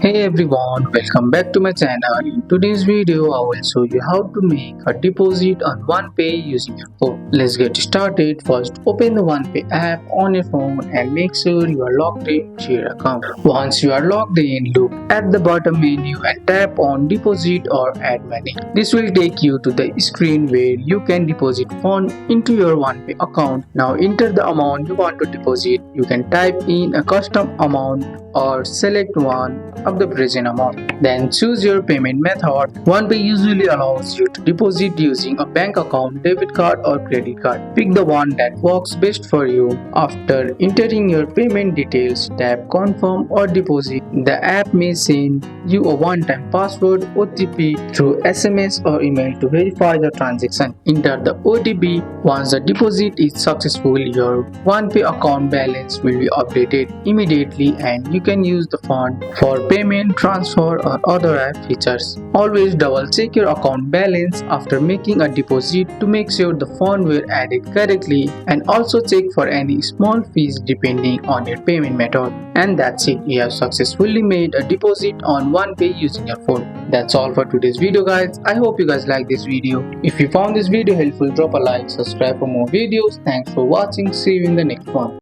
Hey everyone, welcome back to my channel. In today's video, I will show you how to make a deposit on OnePay using your phone. Let's get started. First, open the OnePay app on your phone and make sure you are logged into your account. Once you are logged in, look at the bottom menu and tap on Deposit or Add Money. This will take you to the screen where you can deposit funds into your OnePay account. Now enter the amount you want to deposit. You can type in a custom amount or select one of the present amount. Then choose your payment method. OnePay usually allows you to deposit using a bank account, debit card or credit card. Pick the one that works best for you. After entering your payment details, tap confirm or deposit. The app may send you a one-time password OTP through SMS or email to verify the transaction. Enter the OTP. Once the deposit is successful, your OnePay account balance will be updated immediately and you can use the fund for payment, transfer or other app features. Always double check your account balance after making a deposit to make sure the funds were added correctly, and also check for any small fees depending on your payment method. And that's it, you have successfully made a deposit on OnePay using your phone. That's all for today's video guys. I hope you guys like this video. If you found this video helpful, drop a like, subscribe for more videos. Thanks for watching. See you in the next one.